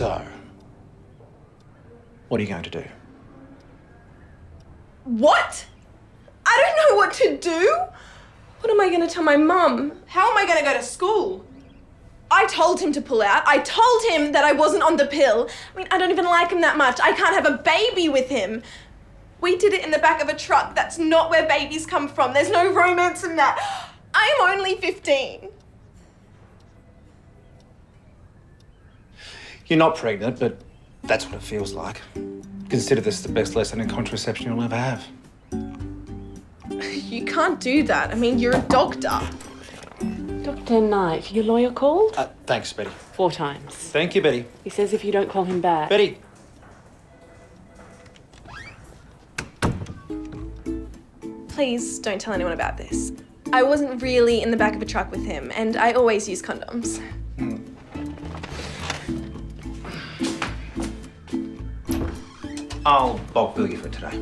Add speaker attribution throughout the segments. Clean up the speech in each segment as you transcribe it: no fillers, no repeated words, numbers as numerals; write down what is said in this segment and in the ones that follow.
Speaker 1: So, what are you going to do?
Speaker 2: What? I don't know what to do. What am I going to tell my mum? How am I going to go to school? I told him to pull out. I told him that I wasn't on the pill. I mean, I don't even like him that much. I can't have a baby with him. We did it in the back of a truck. That's not where babies come from. There's no romance in that. I'm only 15.
Speaker 1: You're not pregnant, but that's what it feels like. Consider this the best lesson in contraception you'll ever have.
Speaker 2: You can't do that. I mean, you're a doctor.
Speaker 3: Dr. Knight, your lawyer called?
Speaker 1: Thanks, Betty.
Speaker 3: 4 times.
Speaker 1: Thank you, Betty.
Speaker 3: He says if you don't call him back...
Speaker 1: Betty!
Speaker 2: Please don't tell anyone about this. I wasn't really in the back of a truck with him, and I always use condoms.
Speaker 1: I'll bulk bill you for today.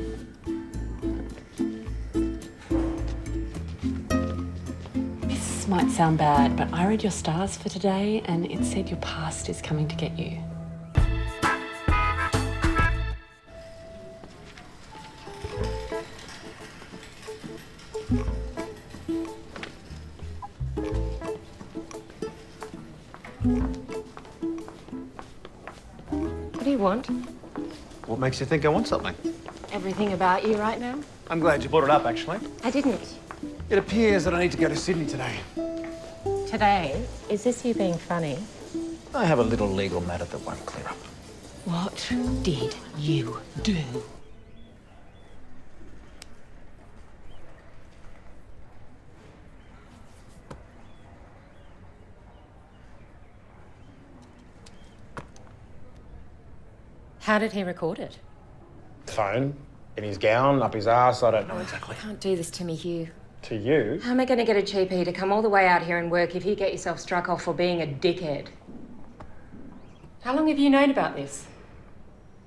Speaker 3: This might sound bad, but I read your stars for today and it said your past is coming to get you.
Speaker 4: What do you want?
Speaker 1: What makes you think I want something?
Speaker 4: Everything about you right now?
Speaker 1: I'm glad you brought it up, actually.
Speaker 4: I didn't.
Speaker 1: It appears that I need to go to Sydney today.
Speaker 4: Today? Is this you being funny?
Speaker 1: I have a little legal matter that won't clear up.
Speaker 3: What did you do?
Speaker 4: How did he record it?
Speaker 1: Phone, in his gown, up his ass, I don't know exactly.
Speaker 4: Can't do this to me, Hugh.
Speaker 1: To you?
Speaker 4: How am I going to get a GP to come all the way out here and work if you get yourself struck off for being a dickhead? How long have you known about this?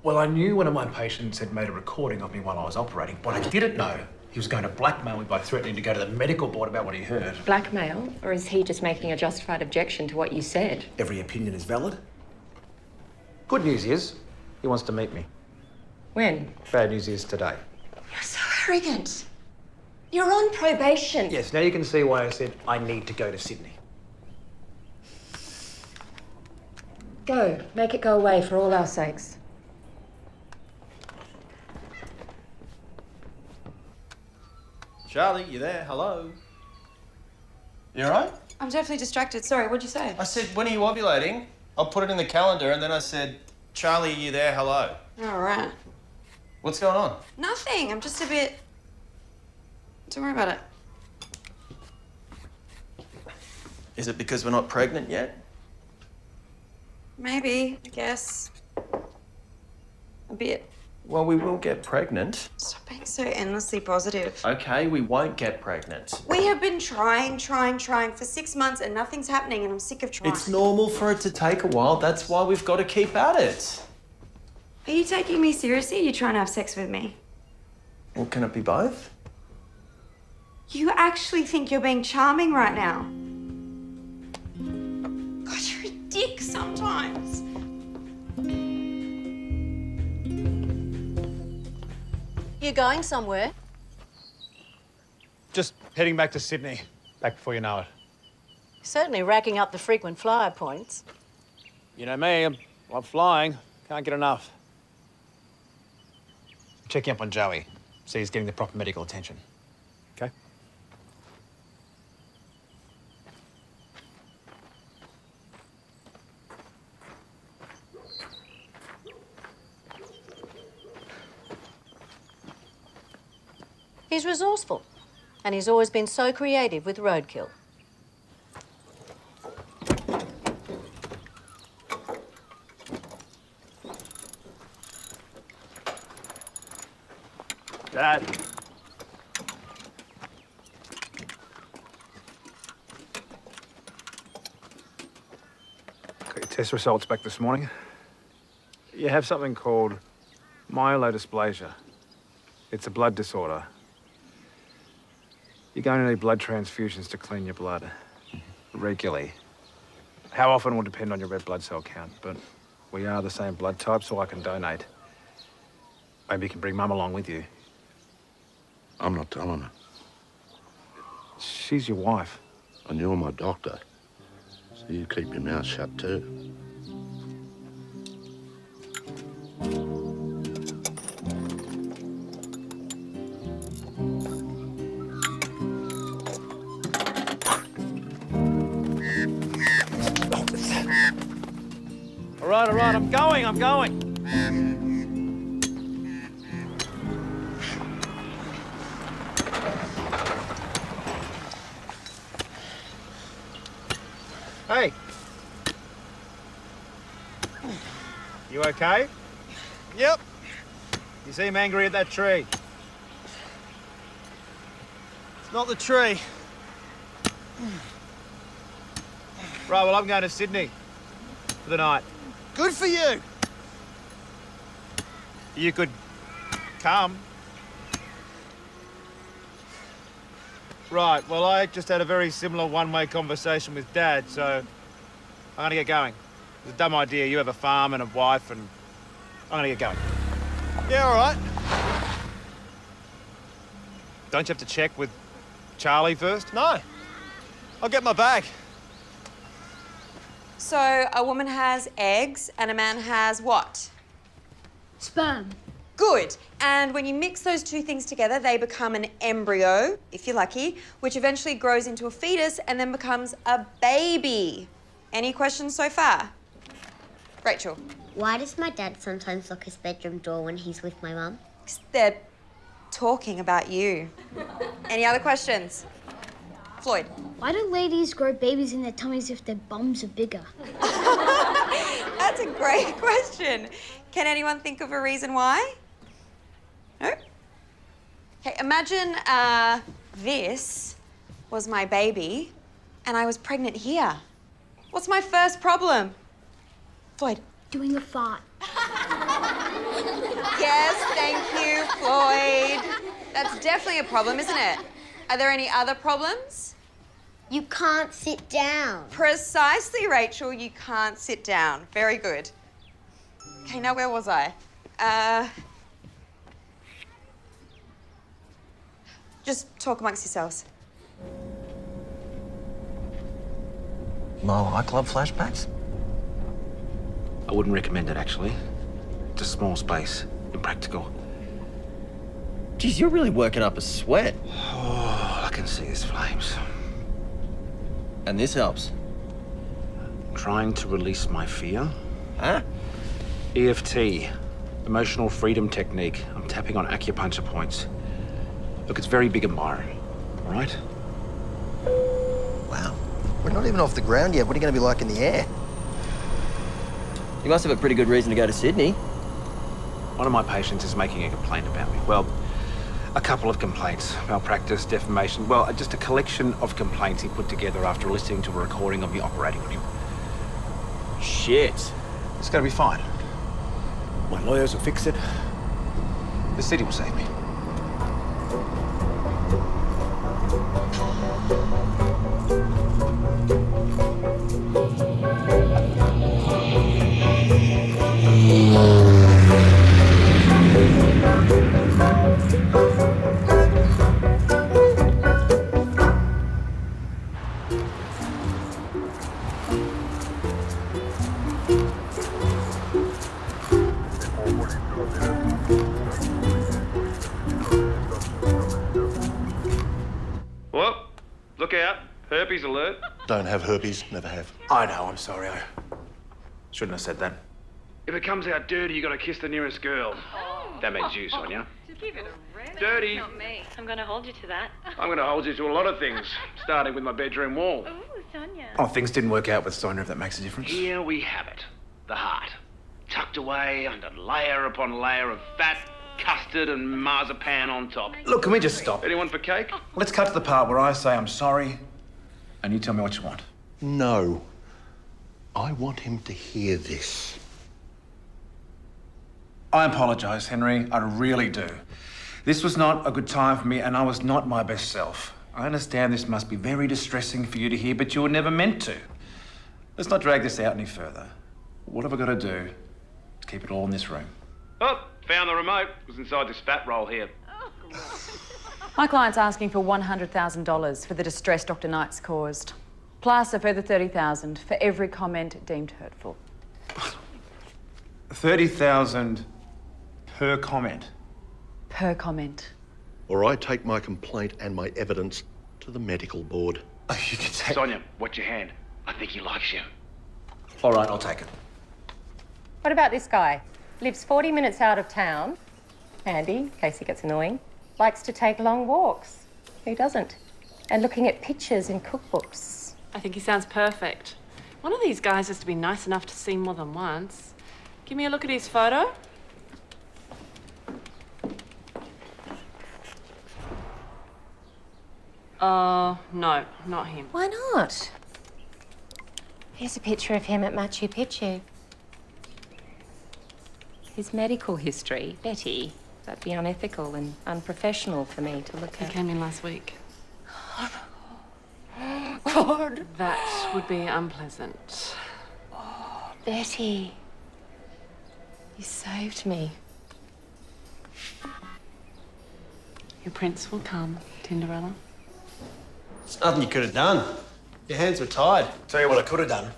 Speaker 1: Well, I knew one of my patients had made a recording of me while I was operating. What I didn't know, he was going to blackmail me by threatening to go to the medical board about what he heard.
Speaker 4: Blackmail? Or is he just making a justified objection to what you said?
Speaker 1: Every opinion is valid. Good news is, he wants to meet me.
Speaker 4: When?
Speaker 1: Bad news is today.
Speaker 4: You're so arrogant. You're on probation.
Speaker 1: Yes, now you can see why I said I need to go to Sydney.
Speaker 4: Go. Make it go away for all our sakes.
Speaker 5: Charlie, you there? Hello? You all right?
Speaker 6: I'm definitely distracted. Sorry, what'd you say?
Speaker 5: I said, when are you ovulating? I'll put it in the calendar, and then I said, Charlie, you there? Hello?
Speaker 6: All right.
Speaker 5: What's going on?
Speaker 6: Nothing. I'm just a bit... Don't worry about it.
Speaker 5: Is it because we're not pregnant yet?
Speaker 6: Maybe, I guess. A bit.
Speaker 5: Well, we will get pregnant.
Speaker 6: Stop being so endlessly positive.
Speaker 5: Okay, we won't get pregnant.
Speaker 6: We have been trying for 6 months and nothing's happening and I'm sick of trying.
Speaker 5: It's normal for it to take a while. That's why we've got to keep at it.
Speaker 6: Are you taking me seriously or are you trying to have sex with me?
Speaker 5: Well, can it be both?
Speaker 6: You actually think you're being charming right now? God, you're a dick sometimes.
Speaker 7: You going somewhere?
Speaker 1: Just heading back to Sydney. Back before you know it.
Speaker 7: Certainly racking up the frequent flyer points.
Speaker 1: You know me, I love flying. Can't get enough. I'm checking up on Joey. See he's getting the proper medical attention. Okay?
Speaker 7: He's resourceful, and he's always been so creative with roadkill.
Speaker 1: Dad. Got your test results back this morning. You have something called myelodysplasia. It's a blood disorder. You're going to need blood transfusions to clean your blood regularly. How often will depend on your red blood cell count, but We are the same blood type, so I can donate. Maybe you can bring Mum along with you.
Speaker 8: I'm not telling her.
Speaker 1: She's your wife.
Speaker 8: And you're my doctor. So you keep your mouth shut too.
Speaker 1: All right, I'm going. Hey. You okay?
Speaker 5: Yep.
Speaker 1: You seem angry at that tree.
Speaker 5: It's not the tree.
Speaker 1: Right, well, I'm going to Sydney for the night.
Speaker 5: Good for you.
Speaker 1: You could come. Right, well, I just had a very similar one-way conversation with Dad, so I'm gonna get going. It's a dumb idea. You have a farm and a wife, and I'm gonna get going.
Speaker 5: Yeah, all right.
Speaker 1: Don't you have to check with Charlie first?
Speaker 5: No. I'll get my bag.
Speaker 6: So a woman has eggs and a man has what?
Speaker 9: Sperm.
Speaker 6: Good. And when you mix those two things together, they become an embryo, if you're lucky, which eventually grows into a fetus and then becomes a baby. Any questions so far? Rachel.
Speaker 9: Why does my dad sometimes lock his bedroom door when he's with my mum?
Speaker 6: 'Cause they're talking about you. Any other questions? Floyd.
Speaker 9: Why do ladies grow babies in their tummies if their bums are bigger?
Speaker 6: That's a great question. Can anyone think of a reason why? No? Okay, imagine this was my baby and I was pregnant here. What's my first problem? Floyd.
Speaker 9: Doing a fart.
Speaker 6: Yes, thank you, Floyd. That's definitely a problem, isn't it? Are there any other problems?
Speaker 9: You can't sit down.
Speaker 6: Precisely, Rachel, you can't sit down. Very good. Okay, now where was I? Just talk amongst yourselves.
Speaker 5: My nightclub flashbacks?
Speaker 1: I wouldn't recommend it, actually. It's a small space, impractical.
Speaker 5: Geez, you're really working up a sweat.
Speaker 1: Oh, I can see his flames.
Speaker 5: And this helps.
Speaker 1: Trying to release my fear.
Speaker 5: Huh?
Speaker 1: EFT, emotional freedom technique. I'm tapping on acupuncture points. Look, it's very big and Byron, all right?
Speaker 5: Wow. We're not even off the ground yet. What are you going to be like in the air? You must have a pretty good reason to go to Sydney.
Speaker 1: One of my patients is making a complaint about me. Well, a couple of complaints. Malpractice, defamation. Well, just a collection of complaints he put together after listening to a recording of me operating on him.
Speaker 5: Shit.
Speaker 1: It's gonna be fine. My lawyers will fix it. The city will save me.
Speaker 10: Whoa, look out. Herpes alert.
Speaker 8: Don't have herpes, never have.
Speaker 1: I know, I'm sorry. I shouldn't have said that.
Speaker 10: If it comes out dirty, you gotta kiss the nearest girl. That means you, Sonia.
Speaker 3: Give it a rest.
Speaker 10: Dirty.
Speaker 3: Not me. I'm going to hold you to that.
Speaker 10: I'm gonna hold you to a lot of things, starting with my bedroom wall.
Speaker 3: Ooh, Sonia.
Speaker 1: Oh, things didn't work out with Sonia, if that makes a difference.
Speaker 10: Here we have it. The heart. Tucked away under layer upon layer of fat, custard and marzipan on top.
Speaker 1: Look, can we just stop?
Speaker 10: Anyone for cake?
Speaker 1: Let's cut to the part where I say I'm sorry, and you tell me what you want.
Speaker 8: No. I want him to hear this.
Speaker 1: I apologise, Henry. I really do. This was not a good time for me, and I was not my best self. I understand this must be very distressing for you to hear, but you were never meant to. Let's not drag this out any further. What have I got to do Keep it all in this room.
Speaker 10: Oh, found the remote. It was inside this fat roll here.
Speaker 11: My client's asking for $100,000 for the distress Dr. Knight's caused, plus a further $30,000 for every comment deemed hurtful.
Speaker 1: 30,000 per comment.
Speaker 11: Per comment.
Speaker 8: Or I take my complaint and my evidence to the medical board.
Speaker 1: Oh, you can take...
Speaker 10: Sonia, watch your hand. I think he likes you.
Speaker 1: All right, I'll take it.
Speaker 4: What about this guy? Lives 40 minutes out of town. Handy, in case he gets annoying. Likes to take long walks. Who doesn't? And looking at pictures in cookbooks.
Speaker 3: I think he sounds perfect. One of these guys has to be nice enough to see more than once. Give me a look at his photo. No, not him.
Speaker 4: Why not? Here's a picture of him at Machu Picchu. His medical history, Betty, that'd be unethical and unprofessional for me to look
Speaker 3: He
Speaker 4: at.
Speaker 3: came in last week.
Speaker 4: God.
Speaker 3: That would be unpleasant.
Speaker 4: Betty, you saved me.
Speaker 3: Your prince will come, Tinderella.
Speaker 12: There's nothing you could have done. Your hands were tied. Tell you what I could have done.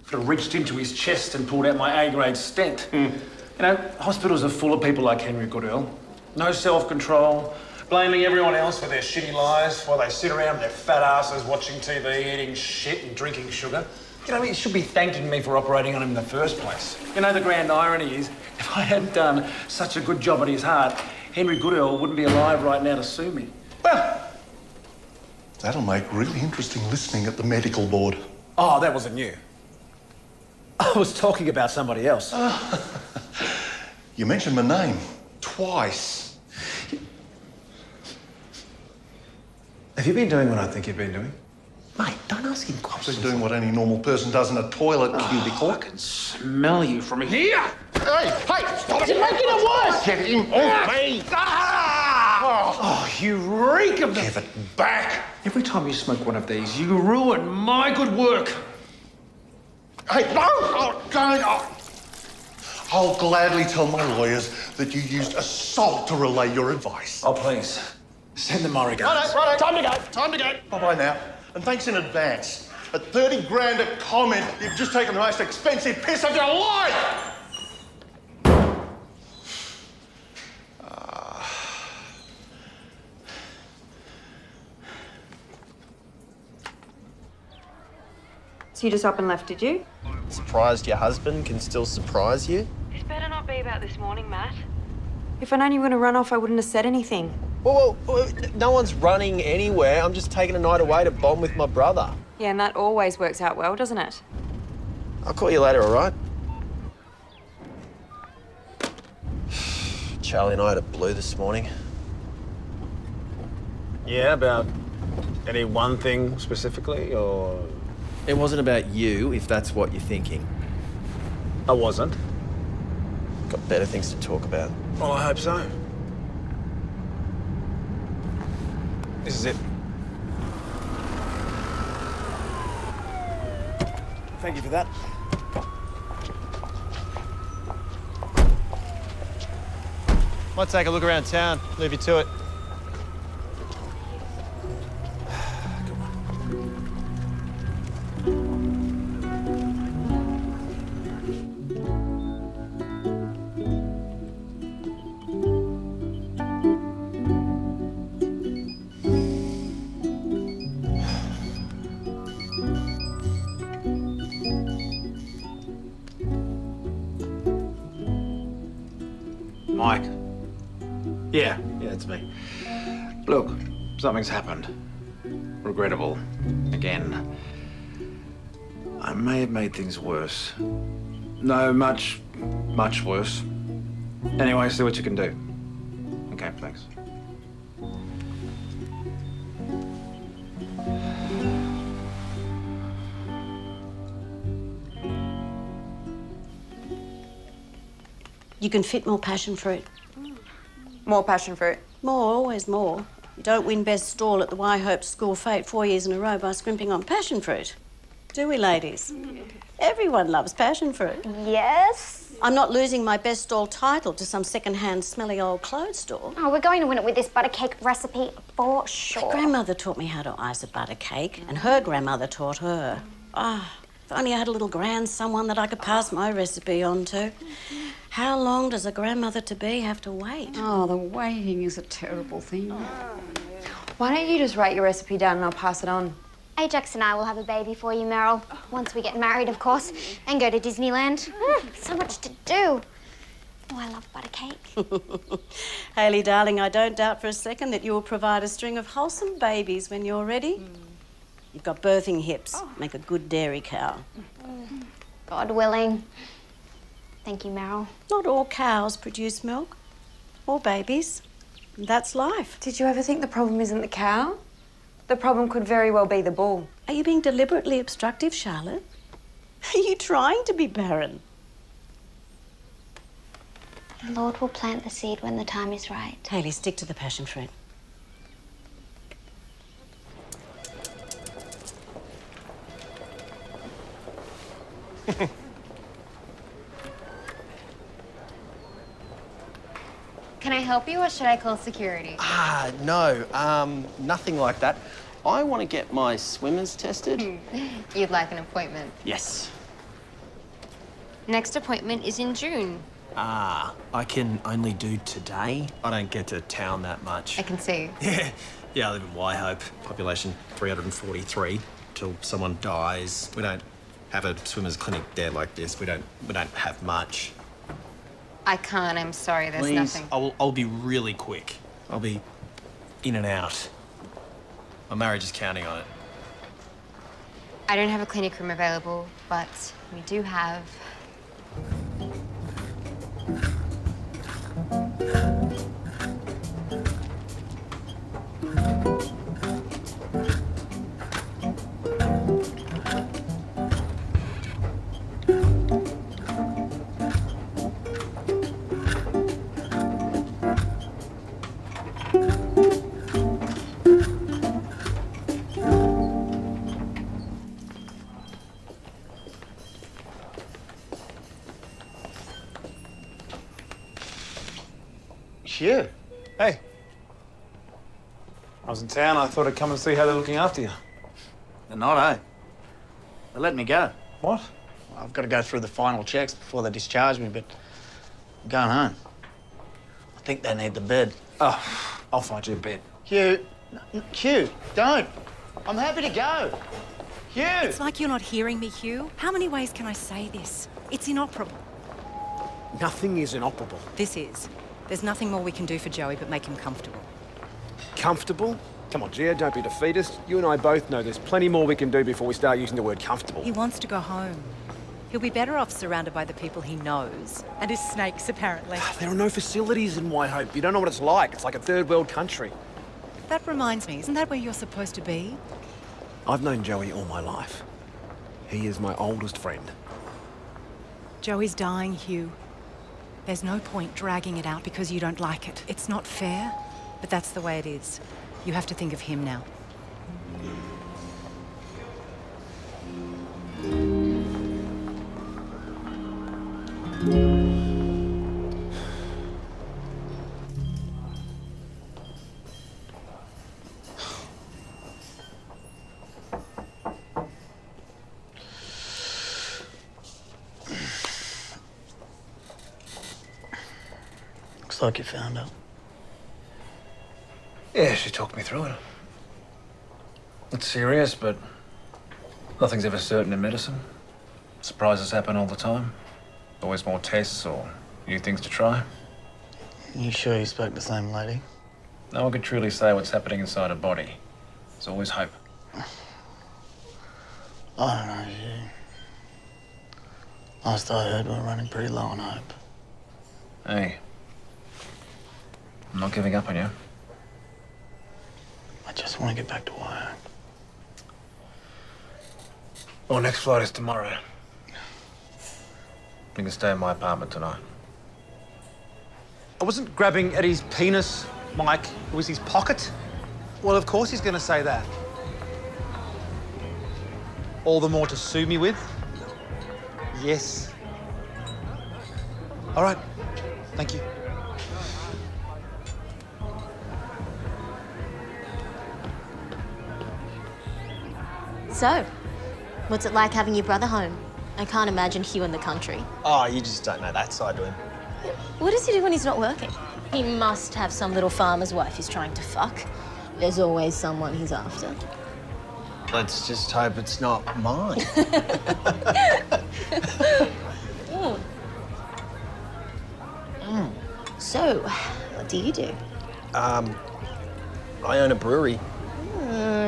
Speaker 1: Could have reached into his chest and pulled out my A-grade stent. You know, hospitals are full of people like Henry Goodell. No self-control, blaming everyone else for their shitty lives while they sit around their fat asses watching TV, eating shit and drinking sugar. You know, he should be thanking me for operating on him in the first place. You know, the grand irony is, if I hadn't done such a good job at his heart, Henry Goodell wouldn't be alive right now to sue me. Well...
Speaker 8: That'll make really interesting listening at the medical board.
Speaker 12: Oh, that wasn't you. I was talking about somebody else.
Speaker 8: You mentioned my name twice.
Speaker 12: Have you been doing what I think you've been doing?
Speaker 1: Mate, don't ask him
Speaker 8: I've
Speaker 1: questions.
Speaker 8: been doing what any normal person does in a toilet cubicle.
Speaker 1: I can smell you from here.
Speaker 8: Hey, stop it! You're making it worse! Get him off me!
Speaker 1: Oh, you reek of the...
Speaker 8: Give it back!
Speaker 1: Every time you smoke one of these, you ruin my good work.
Speaker 8: Hey, no! Oh, don't! I'll gladly tell my lawyers that you used assault to relay your advice.
Speaker 1: Oh, please. Send them my regards.
Speaker 8: Righto. Time to go. Bye-bye now. And thanks in advance. At 30 grand a comment, you've just taken the most expensive piss of your life!
Speaker 6: So you just up and left, did you?
Speaker 12: Surprised your husband can still surprise you?
Speaker 3: This better not be about this morning, Matt.
Speaker 6: If I'd known you were going to run off, I wouldn't have said anything.
Speaker 12: Well, no one's running anywhere. I'm just taking a night away to bond with my brother.
Speaker 6: Yeah, and that always works out well, doesn't it?
Speaker 12: I'll call you later, all right? Charlie and I had a blue this morning. Yeah, about any one thing specifically, or...?
Speaker 5: It wasn't about you, if that's what you're thinking.
Speaker 12: I wasn't.
Speaker 5: Got better things to talk about.
Speaker 12: Well, I hope so. This is it. Thank you for that. Might take a look around town, leave you to it.
Speaker 1: Mike. Yeah, it's me. Look, something's happened. Regrettable. Again. I may have made things worse. No, much worse. Anyway, see what you can do. Okay, thanks.
Speaker 7: You can fit more passion fruit.
Speaker 6: More passion fruit.
Speaker 7: More, always more. You don't win best stall at the Whyhope School Fete 4 years in a row by scrimping on passion fruit. Do we, ladies? Everyone loves passion fruit.
Speaker 9: Yes.
Speaker 7: I'm not losing my best stall title to some second-hand smelly old clothes store.
Speaker 13: Oh, we're going to win it with this butter cake recipe for sure.
Speaker 7: My grandmother taught me how to ice a butter cake, and her grandmother taught her. Ah, if only I had a little grandson that I could pass my recipe on to. How long does a grandmother-to-be have to wait?
Speaker 3: Oh, the waiting is a terrible thing. Why don't you just write your recipe down and I'll pass it on?
Speaker 13: Ajax and I will have a baby for you, Meryl. Once we get married, of course, and go to Disneyland. So much to do. Oh, I love butter cake.
Speaker 7: Hayley, darling, I don't doubt for a second that you will provide a string of wholesome babies when you're ready. You've got birthing hips. Make a good dairy cow.
Speaker 13: God willing. Thank you, Meryl.
Speaker 7: Not all cows produce milk or babies. That's life.
Speaker 3: Did you ever think the problem isn't the cow? The problem could very well be the bull.
Speaker 7: Are you being deliberately obstructive, Charlotte? Are you trying to be barren?
Speaker 13: The Lord will plant the seed when the time is right.
Speaker 7: Hayley, stick to the passion fruit.
Speaker 14: Can I help you or should I call security?
Speaker 12: No, nothing like that. I want to get my swimmers tested.
Speaker 14: You'd like an appointment?
Speaker 12: Yes.
Speaker 14: Next appointment is in June.
Speaker 12: I can only do today. I don't get to town that much.
Speaker 14: I can see.
Speaker 12: Yeah, I live in Whyhope. Population 343 till someone dies. We don't have a swimmers clinic there like this. We don't have much.
Speaker 14: I can't, I'm sorry, there's
Speaker 12: Please,
Speaker 14: nothing.
Speaker 12: I'll be really quick. I'll be in and out. My marriage is counting on it.
Speaker 14: I don't have a clinic room available, but we do have...
Speaker 1: Hugh. Hey. I was in town. I thought I'd come and see how they're looking after you.
Speaker 15: They're not, eh? They let me go.
Speaker 1: What?
Speaker 15: I've got to go through the final checks before they discharge me, but I'm going home. I think they need the bed.
Speaker 1: Oh, I'll find you a bed.
Speaker 15: Hugh, Hugh, don't. I'm happy to go. Hugh!
Speaker 16: It's like you're not hearing me, Hugh. How many ways can I say this? It's inoperable.
Speaker 17: Nothing is inoperable.
Speaker 16: This is. There's nothing more we can do for Joey but make him comfortable.
Speaker 17: Comfortable? Come on, Gio, don't be defeatist. You and I both know there's plenty more we can do before we start using the word comfortable.
Speaker 16: He wants to go home. He'll be better off surrounded by the people he knows. And his snakes, apparently.
Speaker 17: There are no facilities in Whyhope. You don't know what it's like. It's like a third world country.
Speaker 16: That reminds me, isn't that where you're supposed to be?
Speaker 17: I've known Joey all my life. He is my oldest friend.
Speaker 16: Joey's dying, Hugh. There's no point dragging it out because you don't like it. It's not fair, but that's the way it is. You have to think of him now.
Speaker 15: Looks like you found out.
Speaker 1: Yeah, she talked me through it. It's serious, but nothing's ever certain in medicine. Surprises happen all the time. Always more tests or new things to try.
Speaker 15: You sure you spoke to the same lady?
Speaker 1: No one can truly say what's happening inside a body. There's always hope.
Speaker 15: I don't know, Hugh. Last I heard, we're running pretty low on hope.
Speaker 1: Hey, I'm not giving up on you.
Speaker 15: I just want to get back to Whyhope.
Speaker 1: Our next flight is tomorrow. You can stay in my apartment tonight.
Speaker 18: I wasn't grabbing at his penis, Mike. It was his pocket. Well, of course he's going to say that. All the more to sue me with. Yes. All right. Thank you.
Speaker 19: So, what's it like having your brother home? I can't imagine Hugh in the country.
Speaker 12: Oh, you just don't know that side to him.
Speaker 19: What does he do when he's not working? He must have some little farmer's wife he's trying to fuck. There's always someone he's after.
Speaker 12: Let's just hope it's not mine.
Speaker 19: So, what do you do?
Speaker 12: I own a brewery.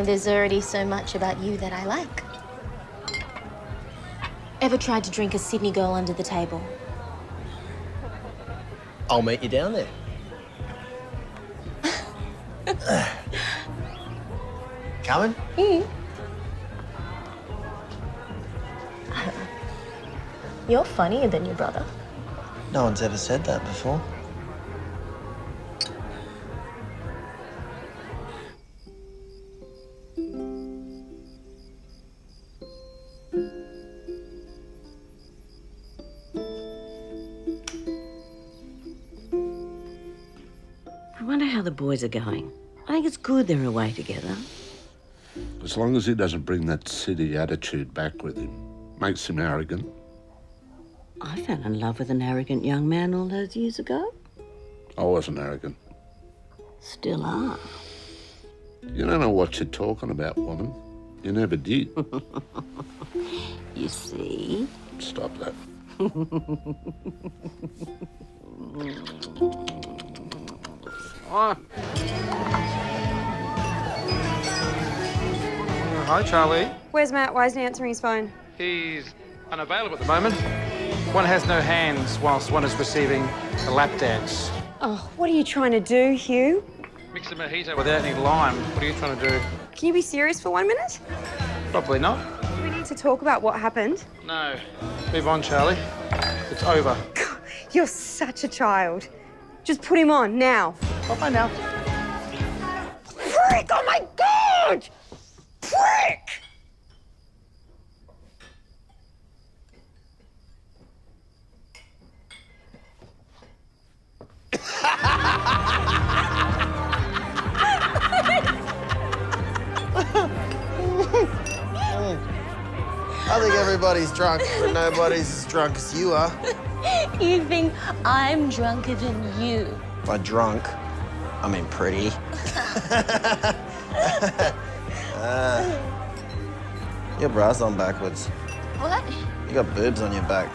Speaker 19: There's already so much about you that I like. Ever tried to drink a Sydney girl under the table?
Speaker 12: I'll meet you down there. Coming?
Speaker 19: You're funnier than your brother.
Speaker 12: No one's ever said that before.
Speaker 7: I wonder how the boys are going. I think it's good they're away together.
Speaker 20: As long as he doesn't bring that city attitude back with him. Makes him arrogant.
Speaker 7: I fell in love with an arrogant young man all those years ago.
Speaker 20: I wasn't arrogant.
Speaker 7: Still are.
Speaker 20: You don't know what you're talking about, woman. You never did.
Speaker 7: You see?
Speaker 20: Stop that.
Speaker 18: Hi, Charlie.
Speaker 6: Where's Matt? Why isn't he answering his phone?
Speaker 18: He's unavailable at the moment. One has no hands whilst one is receiving a lap dance.
Speaker 6: Oh, what are you trying to do, Hugh?
Speaker 18: Mix a mojito without any lime. What are you trying to do?
Speaker 6: Can you be serious for 1 minute?
Speaker 18: Probably not.
Speaker 6: Do we need to talk about what happened?
Speaker 18: No. Move on, Charlie. It's over.
Speaker 6: You're such a child. Just put him on, now.
Speaker 18: Bye-bye now.
Speaker 6: Frick! Oh my God! Frick!
Speaker 5: I think everybody's drunk, but nobody's as drunk as you are.
Speaker 19: You think I'm drunker than you?
Speaker 5: By drunk, I mean pretty. Your bra's on backwards.
Speaker 19: What?
Speaker 5: You got boobs on your back.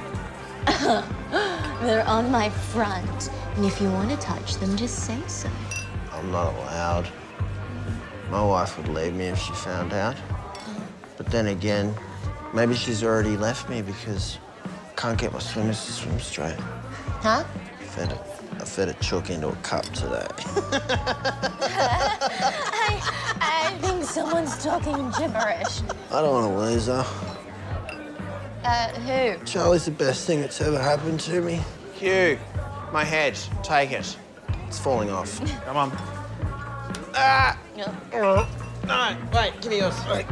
Speaker 19: They're on my front. And if you want to touch them, just say so.
Speaker 5: I'm not allowed. My wife would leave me if she found out. But then again, maybe she's already left me because I can't get my swimmers to swim straight.
Speaker 19: Huh?
Speaker 5: I fed a chook into a cup today.
Speaker 19: I think someone's talking gibberish.
Speaker 5: I don't want to lose her.
Speaker 19: Who?
Speaker 5: Charlie's the best thing that's ever happened to me.
Speaker 15: Hugh, my head. Take it.
Speaker 5: It's falling off.
Speaker 15: Come on.
Speaker 5: Ah!
Speaker 19: No.
Speaker 5: No, wait, give me yours. Wait.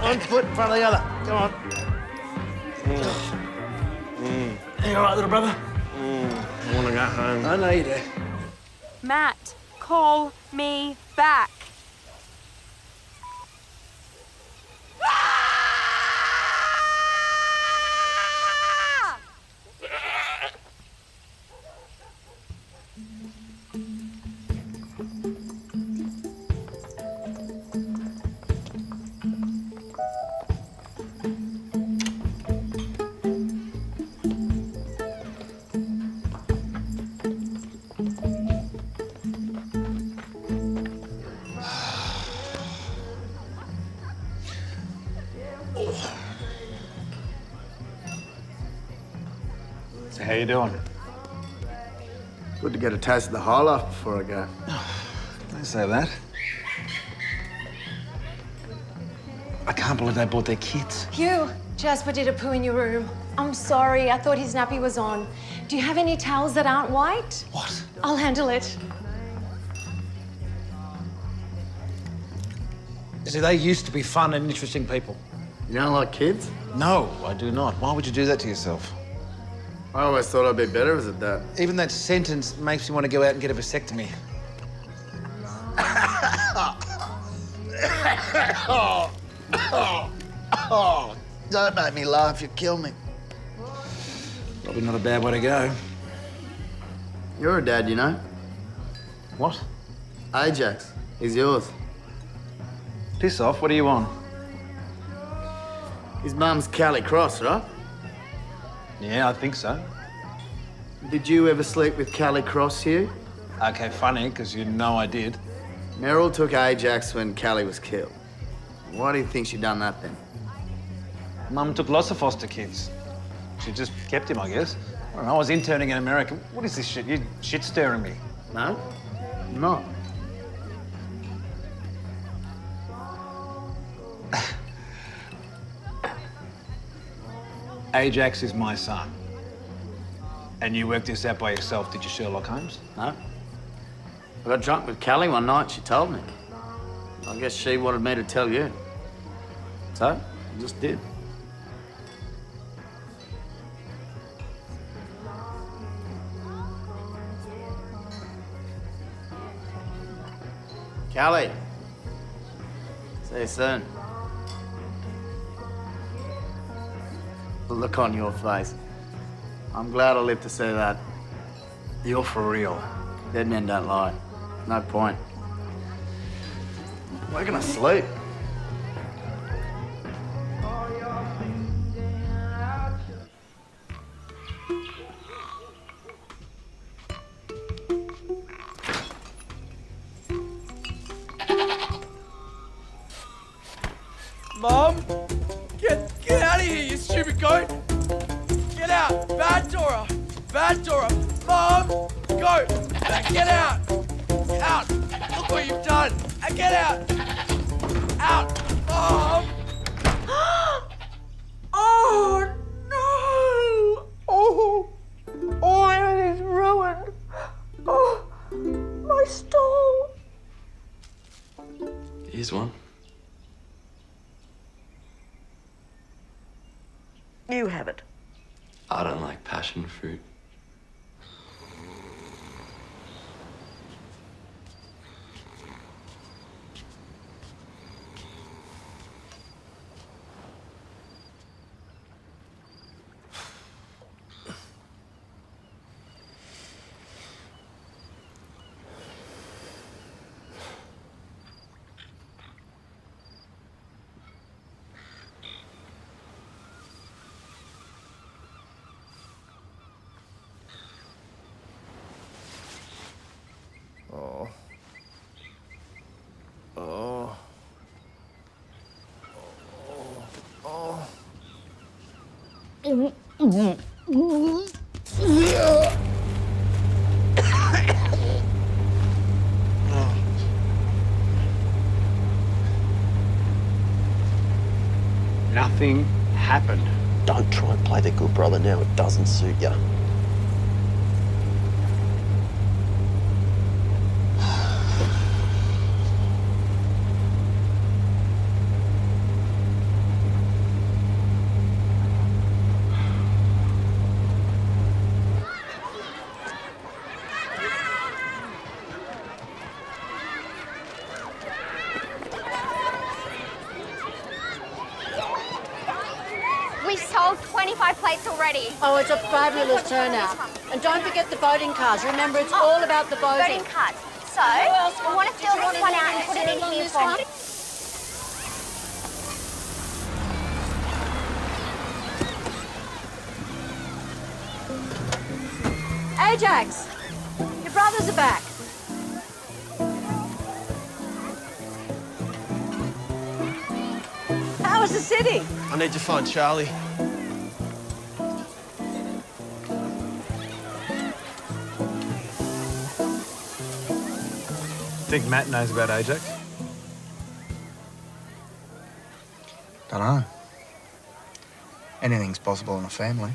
Speaker 5: One foot in front of the other. Come on. You all right, little brother? I want to go home. I know you do.
Speaker 2: Matt, call me back.
Speaker 17: So how you doing?
Speaker 21: Good to get a taste of the high life before I go.
Speaker 17: Don't say that. I can't believe they bought their kids.
Speaker 11: Hugh, Jasper did a poo in your room. I'm sorry, I thought his nappy was on. Do you have any towels that aren't white?
Speaker 17: What?
Speaker 11: I'll handle it.
Speaker 18: See, they used to be fun and interesting people.
Speaker 21: You don't like kids?
Speaker 18: No, I do not. Why would you do that to yourself?
Speaker 21: I always thought I'd be better as a dad.
Speaker 18: Even that sentence makes me want to go out and get a vasectomy.
Speaker 15: Don't make me laugh, you kill me. Probably not a bad way to go.
Speaker 21: You're a dad, you know.
Speaker 18: What?
Speaker 21: Ajax. He's yours.
Speaker 18: Piss off, what do you want?
Speaker 21: His mum's Callie Cross, right?
Speaker 18: Yeah, I think so.
Speaker 21: Did you ever sleep with Callie Cross, Hugh?
Speaker 18: Okay, funny, because you know I did.
Speaker 21: Meryl took Ajax when Callie was killed. Why do you think she done that then?
Speaker 18: Mum took lots of foster kids. She just kept him, I guess. I don't know, I was interning in America. What is this shit? You're shit-stirring me.
Speaker 21: No, I'm not.
Speaker 18: Ajax is my son. And you worked this out by yourself, did you, Sherlock Holmes?
Speaker 21: No. I got drunk with Callie one night, she told me. I guess she wanted me to tell you. So, I just did. Callie. See you soon. The look on your face. I'm glad I lived to see that.
Speaker 18: You're for real.
Speaker 21: Dead men don't lie. No point. Where can I sleep?
Speaker 10: Mom? Get out of here, you stupid goat! Get out! Bad Dora! Bad Dora! Mom! Go! Get out! Out! Look what you've done! Get out! Out! Mom! Oh no! Oh, everything's ruined! Oh, my stall!
Speaker 22: Here's one.
Speaker 7: You have it.
Speaker 22: I don't like passion fruit.
Speaker 21: Oh. Oh. Oh.
Speaker 18: Nothing happened.
Speaker 12: Don't try and play the good brother now. It doesn't suit you.
Speaker 13: We sold 25 plates already.
Speaker 7: Oh, it's a fabulous turnout. And don't forget the voting cards. Remember, it's all about the voting.
Speaker 13: Voting cards. So, we want to fill this one out and put it in here for me.
Speaker 7: Ajax, your brothers are back. How was the city?
Speaker 12: I need to find Charlie.
Speaker 18: Think Matt knows about Ajax?
Speaker 15: Dunno. Anything's possible in a family.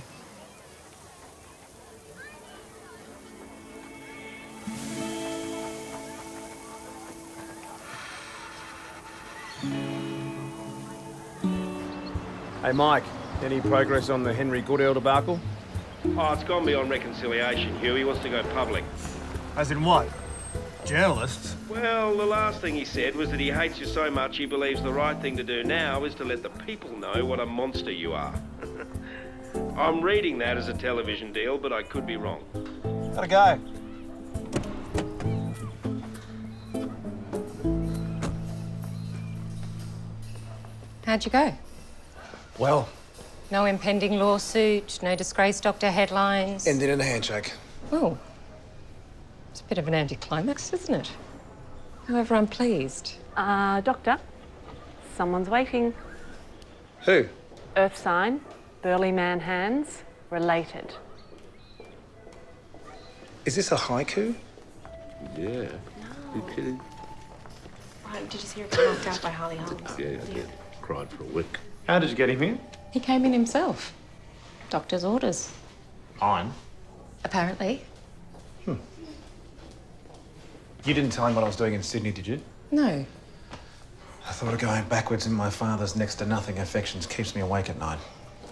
Speaker 17: Hey, Mike, any progress on the Henry Goodell debacle?
Speaker 4: Oh, it's gone beyond reconciliation, Hugh. He wants to go public.
Speaker 18: As in what? Journalists?
Speaker 4: Well, the last thing he said was that he hates you so much he believes the right thing to do now is to let the people know what a monster you are. I'm reading that as a television deal, but I could be wrong.
Speaker 18: Gotta go.
Speaker 14: How'd you go?
Speaker 17: Well,
Speaker 14: No impending lawsuit, no disgrace doctor headlines.
Speaker 17: ended in a handshake.
Speaker 14: Oh. It's a bit of an anticlimax, isn't it? However, I'm pleased.
Speaker 3: Doctor, someone's waiting.
Speaker 17: Who?
Speaker 3: Earth sign, burly man hands, related.
Speaker 17: Is this a haiku?
Speaker 20: Yeah. You kidding?
Speaker 2: Did you see her get knocked out by Holly Holmes?
Speaker 20: Yeah, I did. Cried for a week.
Speaker 18: How did you get him in?
Speaker 14: He came in himself. Doctor's orders.
Speaker 18: Fine.
Speaker 14: Apparently.
Speaker 17: You didn't tell him what I was doing in Sydney, did you?
Speaker 14: No.
Speaker 17: I thought of going backwards in my father's next-to-nothing affections keeps me awake at night.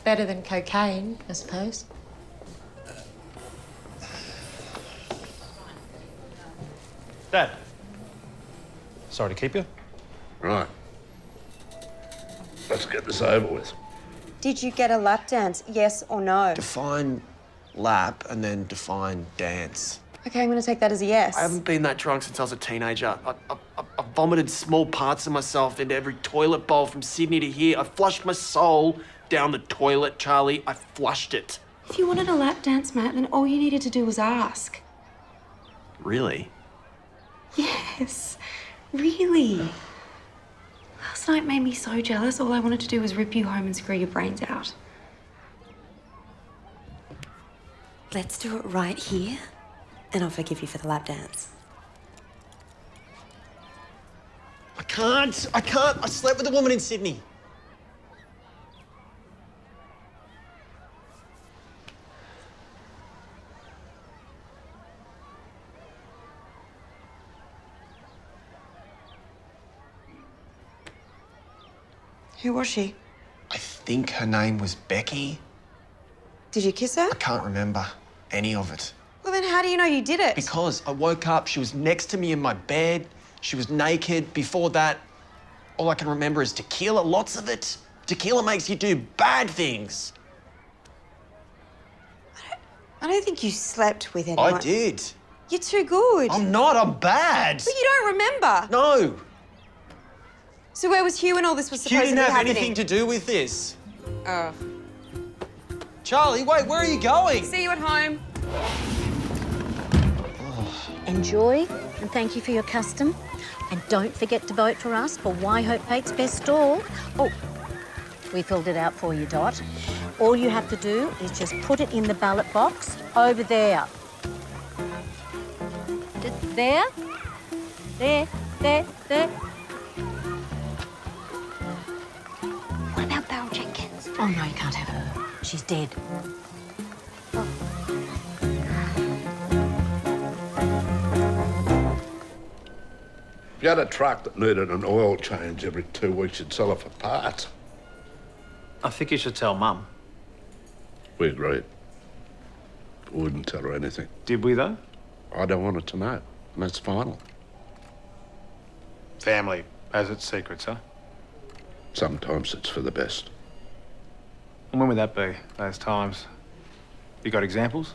Speaker 14: Better than cocaine, I suppose.
Speaker 18: Dad. Sorry to keep you.
Speaker 20: Right. Let's get this over with.
Speaker 6: Did you get a lap dance, yes or no?
Speaker 5: Define lap and then define dance.
Speaker 6: Okay, I'm going to take that as a yes.
Speaker 10: I haven't been that drunk since I was a teenager. I vomited small parts of myself into every toilet bowl from Sydney to here. I flushed my soul down the toilet, Charlie. I flushed it.
Speaker 2: If you wanted a lap dance, Matt, then all you needed to do was ask.
Speaker 10: Really?
Speaker 2: Yes, really. Last night made me so jealous. All I wanted to do was rip you home and screw your brains out.
Speaker 6: Let's do it right here, and I'll forgive you for the lap dance.
Speaker 15: I can't. I slept with a woman in Sydney.
Speaker 6: Who was she?
Speaker 5: I think her name was Becky.
Speaker 6: Did you kiss her?
Speaker 5: I can't remember any of it.
Speaker 6: Well, then how do you know you did it?
Speaker 5: Because I woke up, she was next to me in my bed, she was naked. Before that, all I can remember is tequila, lots of it. Tequila makes you do bad things.
Speaker 6: I don't think you slept with anyone.
Speaker 5: I did.
Speaker 6: You're too good.
Speaker 5: I'm not, I'm bad.
Speaker 6: But you don't remember.
Speaker 5: No.
Speaker 6: So where was Hugh when all this was
Speaker 5: You
Speaker 6: supposed to
Speaker 5: didn't
Speaker 6: be
Speaker 5: have
Speaker 6: happening?
Speaker 5: anything to do with this.
Speaker 6: Oh.
Speaker 5: Charlie, wait, where are you going?
Speaker 6: See you at home.
Speaker 7: Enjoy, and thank you for your custom. And don't forget to vote for us for Whyhope Pate's Best Stall. Oh, we filled it out for you, Dot. All you have to do is just put it in the ballot box over there. There. There.
Speaker 13: What about Beryl Jenkins?
Speaker 7: Oh, no, you can't have her. She's dead.
Speaker 20: If you had a truck that needed an oil change every 2 weeks, you'd sell it for parts.
Speaker 18: I think you should tell Mum.
Speaker 20: We agreed. We wouldn't tell her anything.
Speaker 18: Did we, though?
Speaker 20: I don't want her to know, and that's final.
Speaker 18: Family has its secrets, huh?
Speaker 20: Sometimes it's for the best.
Speaker 18: And when would that be, those times? You got examples?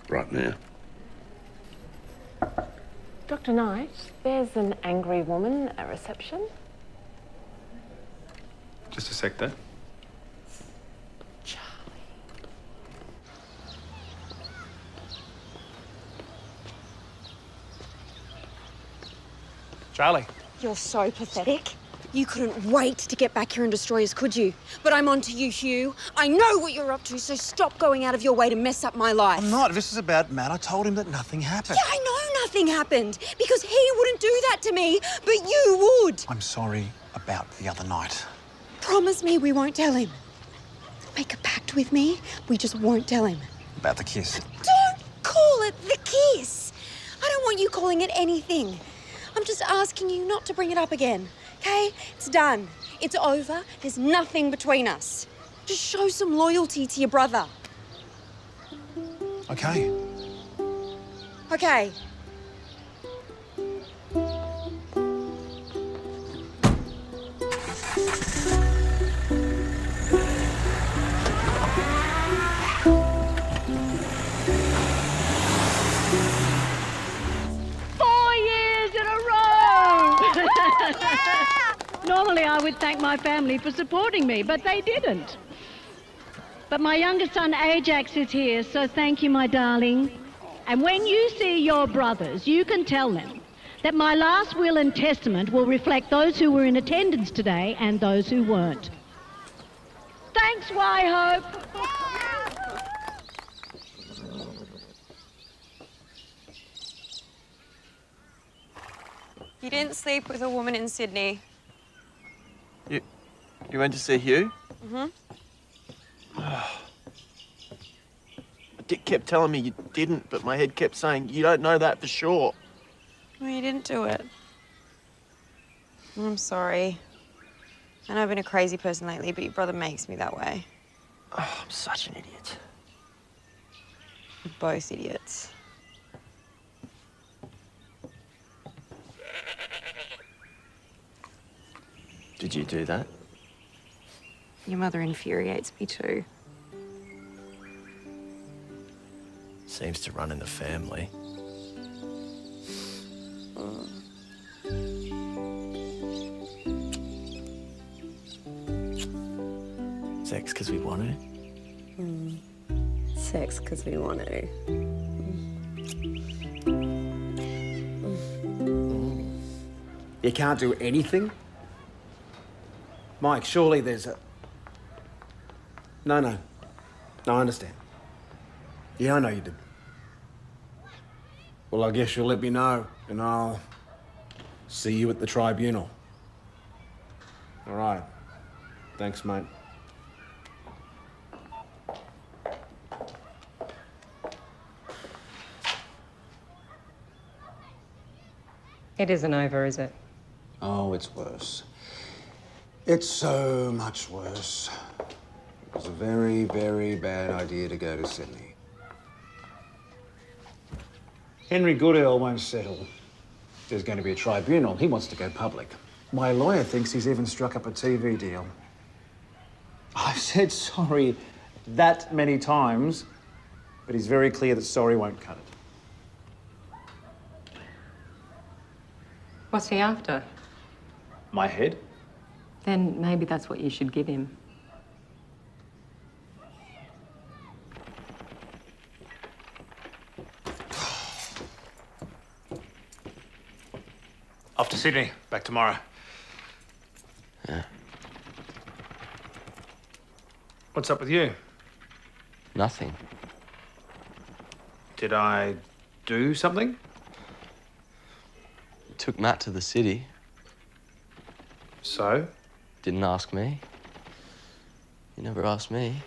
Speaker 20: Right now.
Speaker 3: Dr. Knight, there's an angry woman at reception.
Speaker 18: Just a sec, though. Charlie.
Speaker 8: You're so pathetic. You couldn't wait to get back here and destroy us, could you? But I'm on to you, Hugh. I know what you're up to, so stop going out of your way to mess up my life.
Speaker 18: I'm not. This is about Matt. I told him that nothing happened.
Speaker 8: Yeah, I know nothing happened, because he wouldn't do that to me, but you would.
Speaker 18: I'm sorry about the other night.
Speaker 8: Promise me we won't tell him. Make a pact with me. We just won't tell him.
Speaker 18: About the kiss.
Speaker 8: Don't call it the kiss. I don't want you calling it anything. I'm just asking you not to bring it up again, okay? It's done. It's over. There's nothing between us. Just show some loyalty to your brother.
Speaker 17: Okay.
Speaker 8: Okay.
Speaker 9: Normally I would thank my family for supporting me, but they didn't. But my youngest son Ajax is here, so thank you, my darling. And when you see your brothers, you can tell them that my last will and testament will reflect those who were in attendance today and those who weren't. Thanks, Whyhope.
Speaker 6: You didn't sleep with a woman in Sydney.
Speaker 16: You went to see Hugh?
Speaker 6: Mm-hmm.
Speaker 16: Dick kept telling me you didn't, but my head kept saying, you don't know that for sure.
Speaker 6: Well, you didn't do it. I'm sorry. I know I've been a crazy person lately, but your brother makes me that way.
Speaker 16: Oh, I'm such an idiot.
Speaker 6: We're both idiots.
Speaker 16: Did you do that?
Speaker 6: Your mother infuriates me too.
Speaker 16: Seems to run in the family. Sex because we want to?
Speaker 8: Sex because we want to.
Speaker 17: You can't do anything? Mike, surely there's a... No, I understand. Yeah, I know you did. Well, I guess you'll let me know, and I'll see you at the tribunal. All right. Thanks, mate.
Speaker 14: It isn't over, is it?
Speaker 17: Oh, it's worse. It's so much worse. It was a very, very bad idea to go to Sydney. Henry Goodale won't settle. There's going to be a tribunal. He wants to go public. My lawyer thinks he's even struck up a TV deal. I've said sorry that many times, but he's very clear that sorry won't cut it.
Speaker 14: What's he after?
Speaker 17: My head?
Speaker 14: Then maybe that's what you should give him.
Speaker 17: Off to Sydney. Back tomorrow.
Speaker 22: Yeah.
Speaker 17: What's up with you?
Speaker 22: Nothing.
Speaker 17: Did I do something?
Speaker 22: You took Matt to the city.
Speaker 17: So?
Speaker 22: Didn't ask me. You never asked me.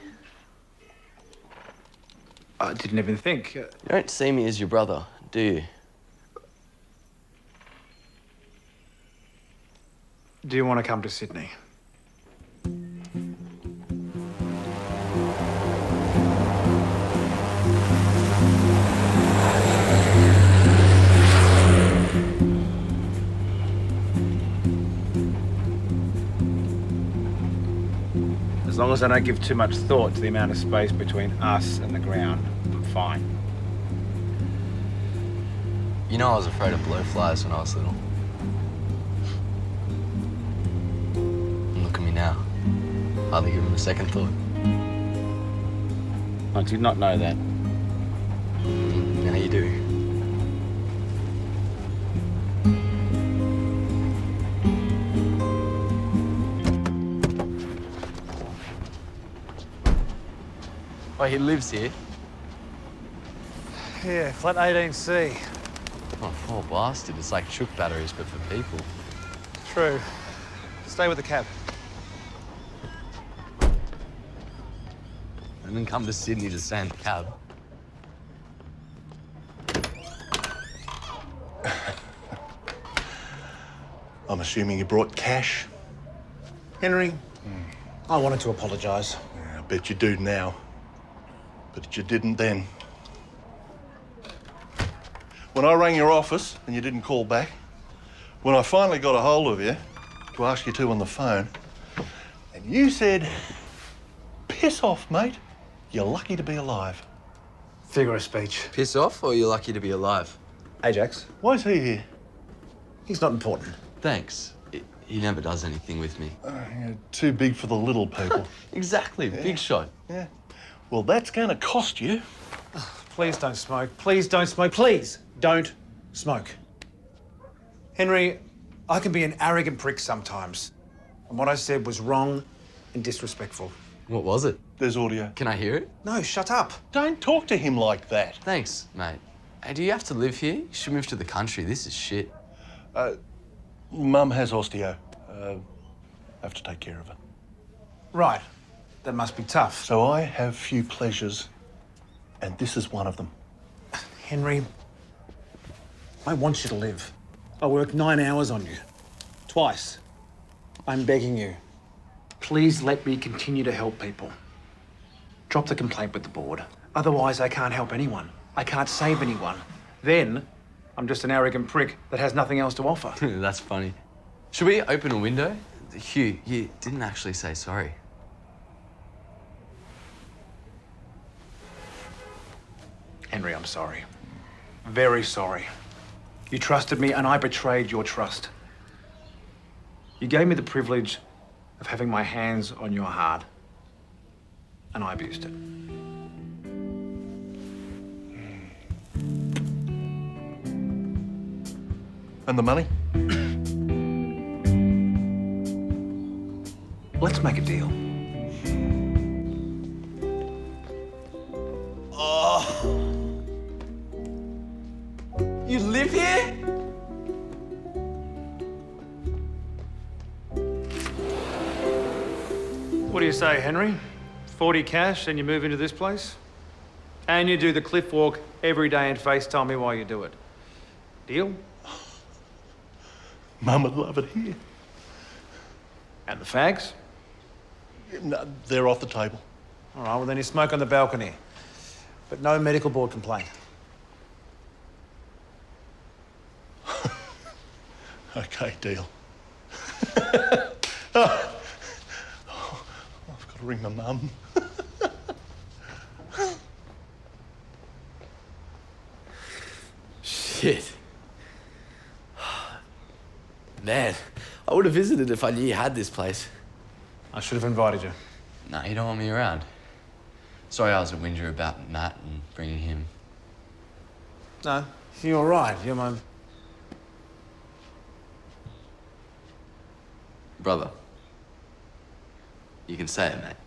Speaker 17: I didn't even think.
Speaker 22: You don't see me as your brother, do you?
Speaker 17: Do you want to come to Sydney? As long as I don't give too much thought to the amount of space between us and the ground, I'm fine.
Speaker 22: You know I was afraid of blowflies when I was little. And look at me now. Hardly give them a second thought.
Speaker 17: I did not know that.
Speaker 22: Now you do. Oh, he lives here?
Speaker 17: Yeah, flat 18C.
Speaker 22: Oh, poor bastard. It's like chook batteries, but for people.
Speaker 17: True. Stay with the cab.
Speaker 22: And then come to Sydney to stay in the cab.
Speaker 23: I'm assuming you brought cash?
Speaker 17: Henry, I wanted to apologise.
Speaker 23: Yeah, I bet you do now. But you didn't then. when I rang your office and you didn't call back, when I finally got a hold of you to ask you to on the phone, and you said, piss off, mate. You're lucky to be alive.
Speaker 18: Figure of speech.
Speaker 22: Piss off, or you're lucky to be alive?
Speaker 18: Ajax.
Speaker 23: Why is he here?
Speaker 18: He's not important.
Speaker 22: Thanks. He never does anything with me.
Speaker 23: You're too big for the little people.
Speaker 22: Exactly, big shot.
Speaker 23: Yeah. Well, that's going to cost you.
Speaker 18: Please don't smoke. Please don't smoke. Please don't smoke. Henry, I can be an arrogant prick sometimes. And what I said was wrong and disrespectful.
Speaker 22: What was it?
Speaker 23: There's audio.
Speaker 22: Can I hear it?
Speaker 18: No, shut up.
Speaker 23: Don't talk to him like that.
Speaker 22: Thanks, mate. Hey, do you have to live here? You should move to the country. This is shit.
Speaker 23: Mum has osteo. Have to take care of her.
Speaker 18: Right. That must be tough.
Speaker 23: So I have few pleasures, and this is one of them.
Speaker 18: Henry, I want you to live. I worked 9 hours on you. Twice. I'm begging you. Please let me continue to help people. Drop the complaint with the board. Otherwise, I can't help anyone. I can't save anyone. Then, I'm just an arrogant prick that has nothing else to offer.
Speaker 22: That's funny. Should we open a window? Hugh, you didn't actually say sorry.
Speaker 18: Henry, I'm sorry. Very sorry. You trusted me and I betrayed your trust. You gave me the privilege of having my hands on your heart, and I abused it.
Speaker 23: And the money?
Speaker 18: Let's make a deal.
Speaker 10: Oh. You live here?
Speaker 18: What do you say, Henry? 40 cash and you move into this place? And you do the cliff walk every day and FaceTime me while you do it. Deal?
Speaker 23: Mum would love it here.
Speaker 18: And the fags?
Speaker 23: No, they're off the table.
Speaker 18: All right, well then you smoke on the balcony. But no medical board complaint.
Speaker 23: Okay, deal. Oh, I've got to ring my mum.
Speaker 21: Shit. Man, I would have visited if I knew you had this place.
Speaker 18: I should have invited you.
Speaker 22: No, you don't want me around. Sorry I was a whinger about Matt and bringing him.
Speaker 18: No, you're right. You're my...
Speaker 22: Brother. You can say it, mate.